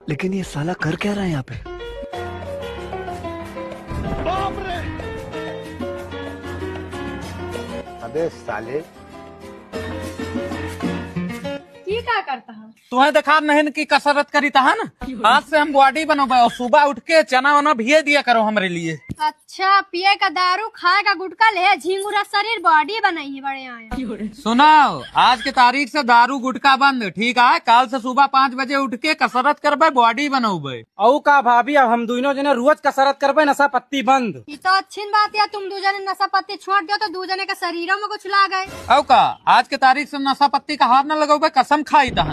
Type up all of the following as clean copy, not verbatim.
लेकिन ये साला कर क्या रहा है यहाँ पे? अबे साले की का करता है? तुम्हें देखा नहीं की कसरत करी था ना। आज से हम बॉडी बनोगे और सुबह उठ के चना वना भिजे दिया करो हमारे लिए। अच्छा, पिए का दारू, खाए का गुटखा, ले झिंगुरा शरीर, बॉडी बनाई है बड़े आए। सुनाओ, आज के तारीख से दारू गुटखा बंद, ठीक है? कल से सुबह 5 बजे उठ के कसरत करबे, बॉडी बनोबे। औ का भाभी, अब हम दोनों जने रोज कसरत करबे, नशा पत्ती बंद। ये तो अच्छी बात है, तुम दो जने नशा पत्ती छोड़ दियो तो दो जने के शरीरों में कुछ ला गए। औ का आज के तारीख से नशा पत्ती का हाथ न लगोबे, कसम खाई था।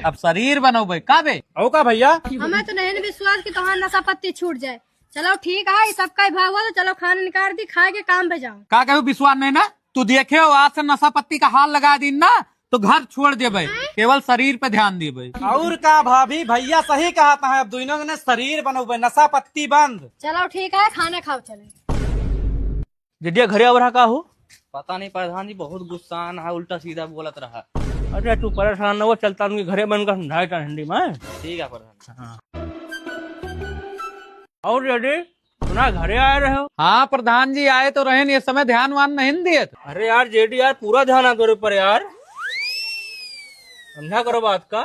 अब शरीर बनोबे का बे? औ का भैया, हमें तो नहीं विश्वास कि तुम्हारा नशा पत्ती छूट जाए। चलो ठीक है, सबका भाव हुआ तो चलो खाना निकाल दी, खाए के काम पे जाओ। का कहू विश्वास नहीं ना? तू देखे हो आज से नशा पत्ती का हाथ लगा दी ना तो घर छोड़ देबे, केवल शरीर पे ध्यान देबे। और का भाभी, भैया सही कहा था, अब दोनों जने शरीर बनोबे, नशा पत्ती बंद। चलो ठीक है, खाना खाओ चले। जिडिया घरे अब रहा का हो? पता नहीं प्रधान जी, बहुत गुस्सा है, उल्टा सीधा बोलत रहा। अरे तू परेशान न हो, चलता उनके घरे बनकर समझाए था हिंदी में। ठीक है प्रधान। और रेडी सुना घरे आए रहे हो? हाँ प्रधान जी आए तो रहे, ये समय ध्यान वान नहीं दिए। अरे यार जेडी यार, पूरा ध्यान आ तेरे ऊपर यार, समझा करो बात का।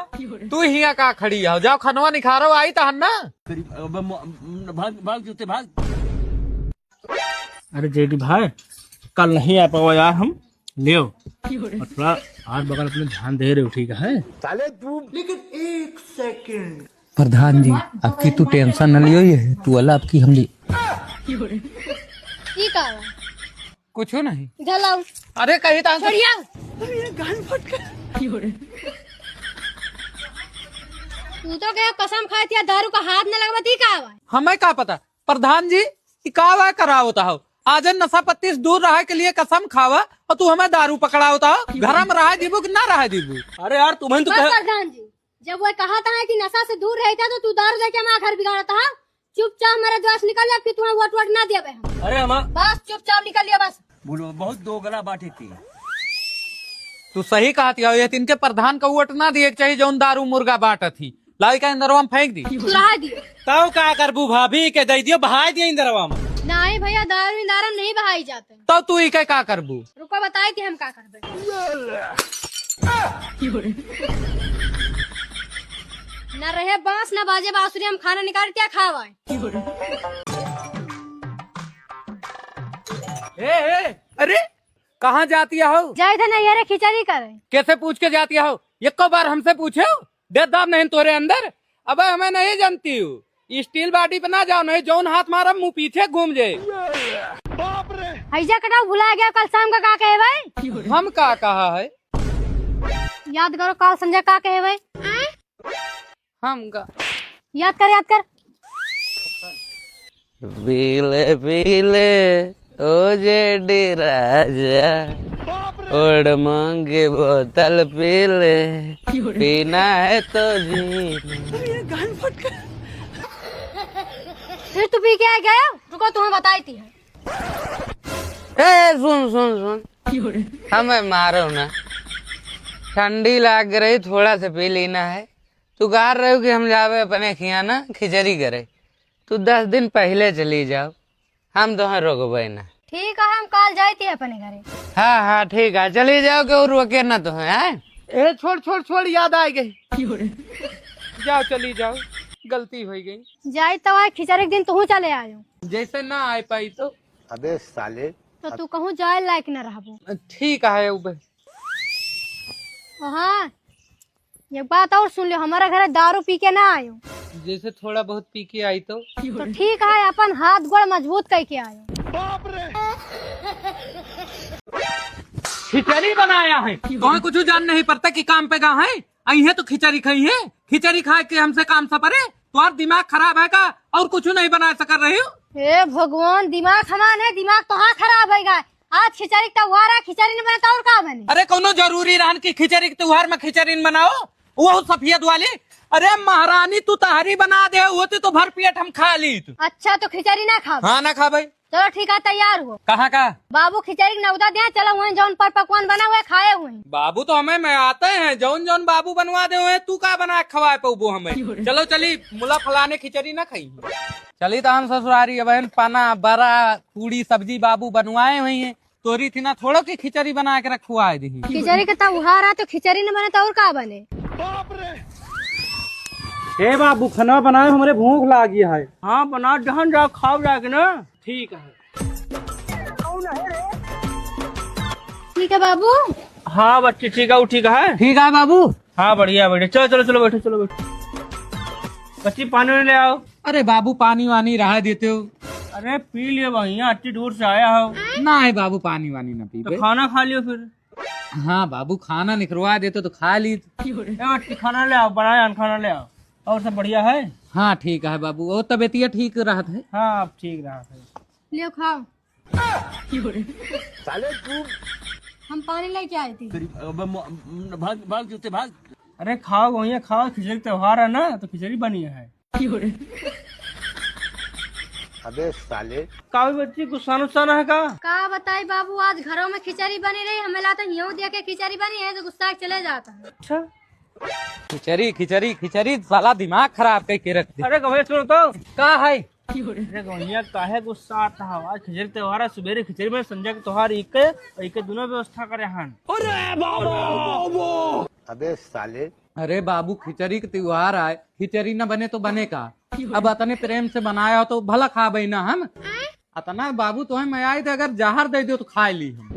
तू ही का खड़ी हो, जाओ खनवा निखारो आई था ना। भाग भाग जूते भाग। अरे जेडी भाई, कल नहीं आ पाओ यार, हम ले और थोड़ा हाथ बगल अपने ध्यान दे रहे हो, ठीक है? साले तू प्रधान जी आपकी तू टेंशन न लियो, ये तू अल्लाह आपकी हम ली की का कुछ नहीं। इधर लाओ। अरे कही था छोड़िया। तू तो क्या कसम खाई थी, दारू का हाथ न लगवाती का हुआ? हमें क्या पता प्रधान जी का हुआ करा होता हो। आज नशा पत्ती से दूर रहे के लिए कसम खावा और तू हमें दारू पकड़ा होता हो। घर में रहा दीबू कि ना रहा दीबू? अरे यार तुम्हें तो बस प्रधान जी, जब वो कहा था कि नशा से दूर रहता तो तू दारू लेके हमारा घर बिगाड़ा था। चुपचाप मेरे द्वार निकल जा, फिर तुम्हें वोट ना दिया हम। अरे हम बस चुपचाप निकल लिया बस। बोलो बहुत दो गला बाटी थी। तू सही कहा थी, ये इनके प्रधान का वोट ना दिए चाहिए जो दारू मुर्गा बाट थी, लाई का इंदरवा में फेंक दी। तू रहा दियो। तब का करबू भाभी, के दे दियो, बहा दियो इंदरवा में। नहीं भैया, दारू इंदारम नहीं बहाई जाते। तो तू ही क्या करबू? रुको बताए थी हम क्या करबे। न रहे बांस न बाजे बांसुरी, हम खाना निकाल क्या खावाए। अरे कहाँ जाती हो? जाए थे ना यारे, खिचड़ी करे। कैसे पूछ के जाती हो? एक बार हमसे पूछे हो? दे दाब नहीं तोरे अंदर। अब हमें नहीं जानती हूँ, स्टील बाटी पे ना जाओ, नहीं जौन हाथ मारा मुंह पीछे घूम जाए। ऐसा कटाओ, भुला गया कल शाम का कहे भाई? हम का कहा है? याद करो कल संजय का कहे भाई? हम का याद कर। पीले पीले ओ जेडी राजा, ओढ़ मांगे बोतल पीले, पीना है तो जी। फिर तू पी के आ गया? रुको तुम्हें बताई थी। ए सुन हमें मारो ना, ठंडी लग रही, थोड़ा सा पी लेना है। तू कह रहे हो कि हम जावे अपने खियाना खिचड़ी करे, तू 10 दिन पहले चली जाओ, हम तो रोकबे ना। ठीक है, हम कल जाए थे अपने घरे। हाँ ठीक है, चली जाओ के रोके ना तो है। ए छोड़ याद आ गई। जाओ चली जाओ, गलती हो गई। जाए तो आए, खिचड़ी के दिन तू चले आयो। जैसे ना आ पाई तो अबे साले तो तू कहूँ जाए लायक न रहबो। ठीक है। उबे हाँ, एक बात और सुन लो, हमारे घर दारू पी के ना आयो। जैसे थोड़ा बहुत पी के आई तो ठीक है, अपन हाथ गोड़ मजबूत करके आयो। खिचड़ी बनाया है, तुम्हें कुछ जान नहीं पड़ता कि काम पे गा है। आई है तो खिचड़ी खाई है, खिचड़ी खा के हमसे काम सपरे। तुम्हारा दिमाग खराब है का? और कुछ नहीं बना सक रही हो? हे भगवान, दिमाग हमान है, दिमाग तो हाँ खराब है। आज खिचड़ी का त्योहार है, खिचड़ी नहीं बनाता और का बने? अरे कोनो जरूरी रहन की खिचड़ी के त्योहार में खिचड़ी न बनाओ, वो सफेद वाली। अरे महारानी तू तहरी बना दे होती तो भर पेट हम खा ली। अच्छा तो खिचड़ी ना खा? हाँ ना खा भाई, चलो ठीक है, तैयार हो। कहाँ का? बाबू खिचड़ी के नौदा दे, चलो वहीं जौन पर पकवान बना हुआ है खाए हुए हैं। बाबू तो हमें मैं आते हैं, जौन जौन बाबू बनवा दे हुए तू का बना के खवाए पबू हमें। चलो चली, मुला फलाने खिचड़ी ना खाई। चली तो हम ससुरारी बहन पाना बड़ा पूड़ी सब्जी बाबू बनवाए हुई है, तोरी थी ना थोड़ो की खिचड़ी बना के रखवाए दी। खिचड़ी का त्योहार है तो खिचड़ी न बने तो और का बने? हे बाबू खाना बनाए, हमारे भूख लागी है। हाँ बना जहन जाओ खाओ जाके ना। ठीक है। ठीक है बाबू। हाँ बच्चे ठीक है, वो ठीक है। ठीक है बाबू। हाँ बढ़िया बढ़िया, चलो चलो चलो बैठो, चलो बैठो। बच्ची पानी ले आओ। अरे बाबू पानी वानी रहा देते हो। अरे पी लियो भैया, इतनी दूर से आया हो। ना है बाबू, पानी वानी ना पी। तो खाना खा लियो फिर। हाँ बाबू, खाना निकलवा देते तो खा ली। बच्ची खाना ले आओ, बनाया खाना ले आओ। और सब बढ़िया है? हाँ ठीक है बाबू, वो तबियतिया ठीक रहा है। हाँ अब ठीक रहा है। लियो खाओ। साले तू हम पानी लेके आए थे। भाग भाग जूते भाग। अरे खाओ भैया खाओ, खिचड़ी त्योहार है ना तो खिचड़ी बनी है। अबे साले का भी बच्ची गुस्सा नुस्सा है का बताई बाबू, आज घरों में खिचड़ी बनी रही, हमें लाता यूं दिया के खिचड़ी बनी है तो गुस्सा चले जाता है। अच्छा खिचड़ी खिचड़ी खिचड़ी, साला दिमाग खराब करके रख दे। अरे भैया सुनो तो का है? अरे भैया काहे गुस्सा आता है? आज खिचड़ी त्योहार है, सुबेरे खिचड़ी में, संजय के त्योहार एक दोनों व्यवस्था करे हन। अबे साले अरे बाबू, खिचड़ी का त्योहार आए, खिचड़ी न बने तो बने का? अब अतने प्रेम से बनाया हो तो भला खा बई ना हम। अतना बाबू तो मैं आई थे, अगर जहर दे दो तो खा ली हम।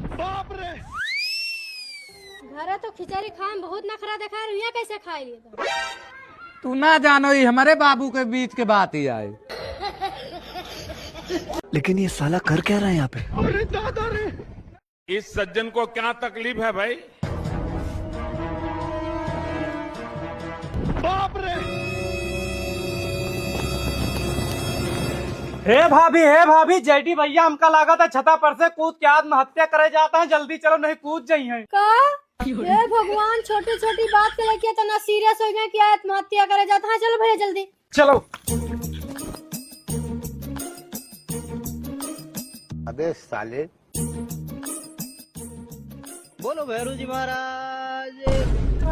घर तो खिचड़ी खाए बहुत नखरा दिखा रही है, कैसे खाई लिए? तू ना जानो, ये हमारे बाबू के बीच के बात ही आए। लेकिन ये साला कर क्या रहा है यहाँ पे? इस सज्जन को क्या तकलीफ है भाई? हे भाभी जेडी भैया हमका लगा था छता पर से कूद के आत्महत्या करे जाता है, जल्दी चलो नहीं कूद जाई है। का? ये भगवान, छोटी छोटी बात के लेके तो ना सीरियस हो गए कि आत्महत्या करे जाता है। चलो भैया जल्दी चलो। अबे साले बोलो भैरू जी महाराज।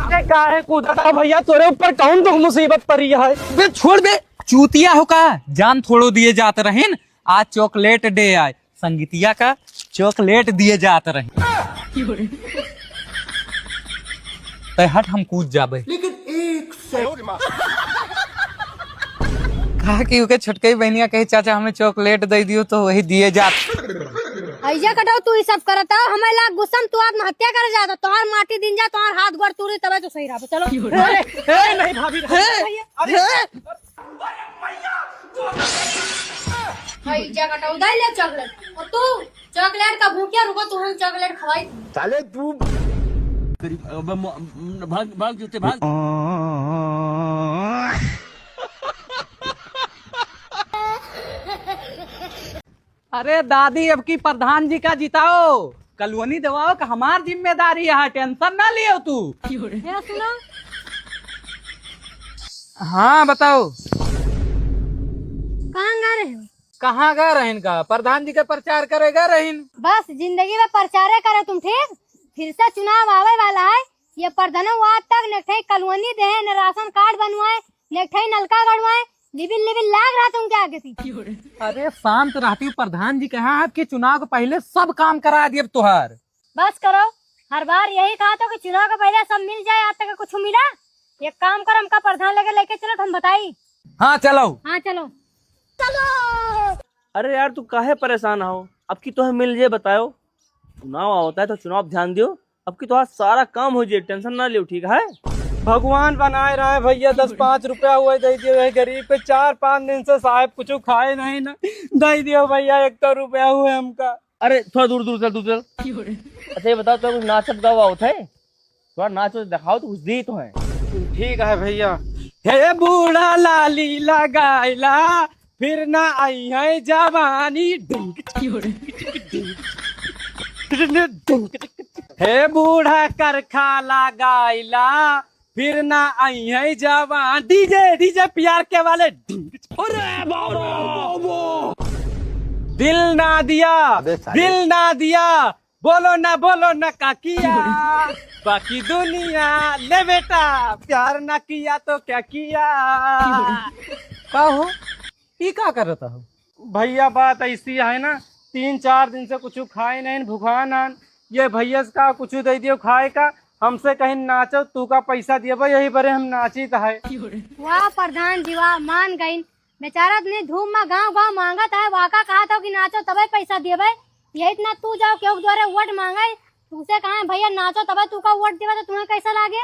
अरे काहे कूदा था भैया, तोरे ऊपर कौन तो मुसीबत पड़ी है? बे छोड़ बे, चूतिया हो का, जान थोड़ो दिए जाते रहे। आज चॉकलेट डे आए, संगीतिया का चॉकलेट दिए जाते रहे। तो हट, हम कूद जाबे। लेकिन एक कहा कि छोटके बहनिया कहे चाचा हमें चॉकलेट दे दियो तो वही दिए जाते। ऐजा कटाओ तू ही सब करता, हमें लाग गुस्सा तू आत्महत्या कर जाता, तोहार माटी दिन जा, तोहार हाथ गोड़ तोड़े तबे तो सही रहा। चलो नहीं भाभी, ऐजा कटाओ, दे ले चॉकलेट। और तू चॉकलेट का भूखिया रुको, तू हम चॉकलेट खवाई। साले तू भाग भाग जूते भाग। अरे दादी, अब की प्रधान जी का जिताओ, कलवनी दवाओ का हमार जिम्मेदारी है, टेंशन ना लियो तू। ये सुनो। हाँ बताओ, कहाँ गा रहे हो? कहाँ गा रहीन का? प्रधान जी का प्रचार करेगा रहीन। बस जिंदगी में प्रचार करे तुम, ठीक? फिर से चुनाव आवे वाला है, ये प्रधानों आज तक नेठई कलवनी दे, न राशन कार्ड बनवाए, नेठई नलका गड़वाए, लिबिल लिबिल लाग रहा तुम क्या थी? अरे शांत रहती हूँ, प्रधान जी कहा आपके चुनाव के पहले सब काम करा दिए तुहार। बस करो, हर बार यही कहा था कि चुनाव के पहले सब मिल जाए, आज तक कुछ मिला? एक काम कर, हमका प्रधान लेके चलो, हम बताई। हाँ चलो। हाँ चलो। अरे यार तू काहे परेशान हो? अब की तो मिल जाए, बताओ। चुनाव होता है तो चुनाव ध्यान दियो, अब की तो सारा काम हो जाए, टेंशन ना लियो, ठीक है? भगवान बनाए रहे भैया, 10-5 रुपया हुए दे दियो गरीब पे। 4-5 दिन से साहब कुछ खाए नहीं ना, दे दियो भैया 1 रुपया हुए हमका। अरे थोड़ा दूर दूर चल, दूर चल। अच्छा ये बताओ, तो कुछ नाचत गावा होता है? थोड़ा नाच दिखाओ तो कुछ दी तो है। ठीक है भैया। हे बूढ़ा लाली लगाइला, फिर ना आई है जवानी। हे बूढ़ा करखा लगाइला, फिर ना आई है जवान। डीजे डीजे प्यार के वाले। दिल ना दिया, अबे साले। दिल ना दिया, बोलो ना काकिया, बाकी दुनिया ले बेटा, प्यार ना किया तो क्या किया। का हो ई का करता हो? भैया बात ऐसी है ना, 3-4 दिन से कुछ खाए नहीं, भूखा ना। ये भैया का कुछ दे दियो खाए का, हमसे कहीं नाचो, तू का पैसा दिए भाई, यही बड़े हम नाची है। वाह प्रधान जी वाह, मान गई। बेचारा ने धूम में गांव मांगा था, वाका कहा था कि नाचो तबे पैसा दिए भाई। यही इतना तू जाओ क्यों द्वारा वोट मांगा, तुमसे कहा भैया नाचो तबे तू का वोट दिया, तो तुम्हें कैसा लागे?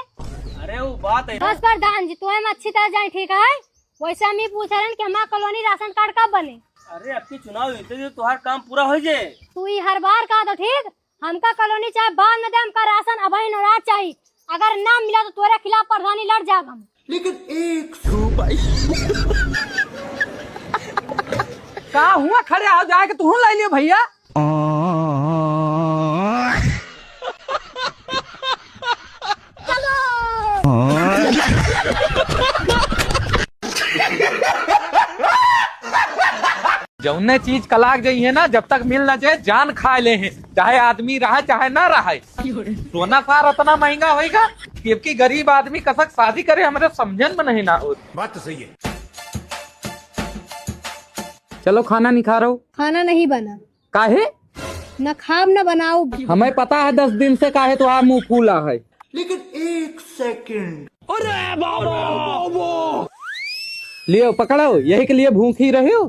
अरे वो बात है ना, बस प्रधान जी तुम्हें अच्छी तरह जाए, ठीक है? वैसे हम ही पूछ रहे हैं कि हमारा कॉलोनी राशन कार्ड कब बने? अरे आपकी चुनाव जीते तो तुम्हारा काम पूरा हो जाए। तू ही हर बार कहा तो ठीक, हमका कॉलोनी चाहे बाद में दे, हमका राशन अभी नौराज चाहिए। अगर ना मिला तो तुम्हारे खिलाफ प्रधानी लड़ जाएगा हम। का हुआ खड़े हो जाए कि तू ला लियो भैया। जौने चीज कलाक जाई है ना, जब तक मिल ना जाए जान खा ले हैं, चाहे आदमी रहे चाहे ना रहे। सोना सार इतना महंगा होएगा कि गरीब आदमी कसक शादी करे हमारे समझन में नहीं ना हो। बात तो सही है। चलो खाना नहीं खा रहा हूँ। खाना नहीं बना, काहे? न खाब न बनाओ। हमें पता है 10 दिन से काहे तो आप मुंह फूला है। लियो पकड़ो, यही के लिए भूखी रहे हो,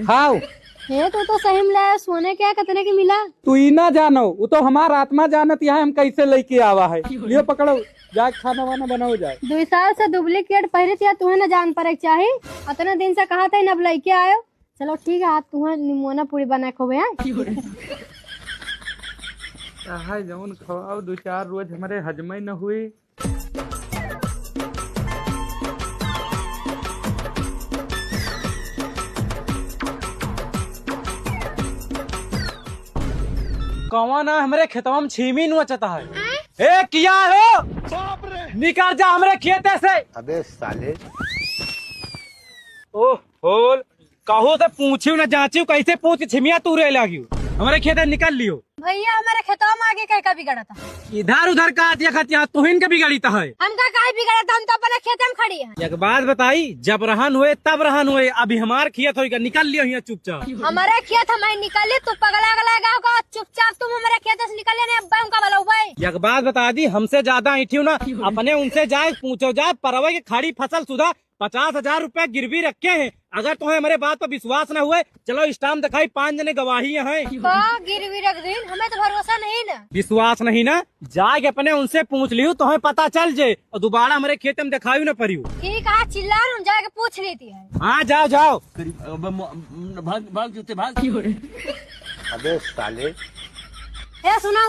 खाओ। ये तो सही मिला, सोने क्या कितने की मिला? तू ही ना जानो, वो तो हमारा आत्मा जानत है हम कैसे लेके आवा है। लियो पकड़ो, जाके खाना वाना बनाओ जाए। 2 साल से डुप्लीकेट पहले थी, तुम्हें न जान पर चाहिए। इतने दिन से कहा था नब लेके आयो। चलो ठीक है, आज तुम्हें निमोना पूरी बना खो जौन खवाओ 2-4 रोज हमारे हजमे न हुई। कौवा ना हमारे खेतवा में छीमी नोचता है। ए किया हो, निकल जा हमारे खेते से। अबे साले। ओ होल कहो तो पूछियो न जांचियो, कैसे पूछ छिमिया तू रे लागियो हमारे खेते निकल लियो। भैया हमारे खेतों में आगे क्या बिगड़ा था? इधर उधर का देखा तुहिन के बिगड़ी है। हमका काहे बिगड़ा था? हम तो अपने खेते में खड़ी है। एक बात बताई, जब रहन हुए तब रहन हुए, अभी हमार खेत होगा, निकल लियो यहाँ चुपचाप। हमारे खेत हमें निकली, तू पगला गला गाँव का चुपचाप तुम हमारे खेत से निकल लेने अब्बा उनका भला हुआ है। एक बात बता दी, हमसे ज्यादा ऐठियो ना, अपने उनसे जाए पूछो जाए, परवई की खड़ी फसल सुधा 50,000 रुपए गिरवी रखे हैं। अगर तुम्हें हमारे बात पर विश्वास न हुए, चलो स्टाम्प दिखाई, 5 जने गवाही हैं। गिरवी रख दी, हमें तो भरोसा नहीं ना। विश्वास नहीं ना, जाके अपने उनसे पूछ लियो, तुम्हें पता चल जाए और दोबारा हमारे खेत में दिखाई न पड़ियो। ठीक है, चिल्ला हम जाके पूछ लेती है। हाँ जाओ जाओ। अबे साले। ए सुनो,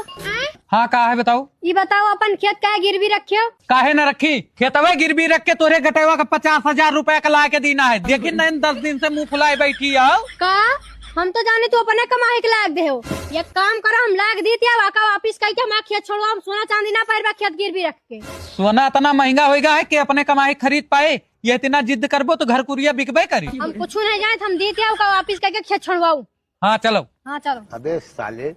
हाँ का है बताओ? ये बताओ अपन खेत का गिरवी रखे हो? काहे न रखी? खेतवे गिरवी रख के तोरे गटेवा का 50,000 रुपया का ला के देना है। देखी न 10 दिन से मुंह फुलाए बैठी है। का हम तो जाने तू अपने कमाई के लायक दे हो। ये काम करो, हम लायक दी थी, वाका वापिस करके हमारा खेत छोड़ो, हम सोना चांदी ना पाए, खेत गिरवी रख के। सोना इतना महंगा होगा है कि अपने कमाई खरीद पाए? ये इतना जिद करबो तो घर कुरिया बिकबे करी। हम कुछ नहीं जाए, हम दी थी, वापिस करके खेत छोड़वाऊ। हाँ चलो। हाँ चलो। अबे साले।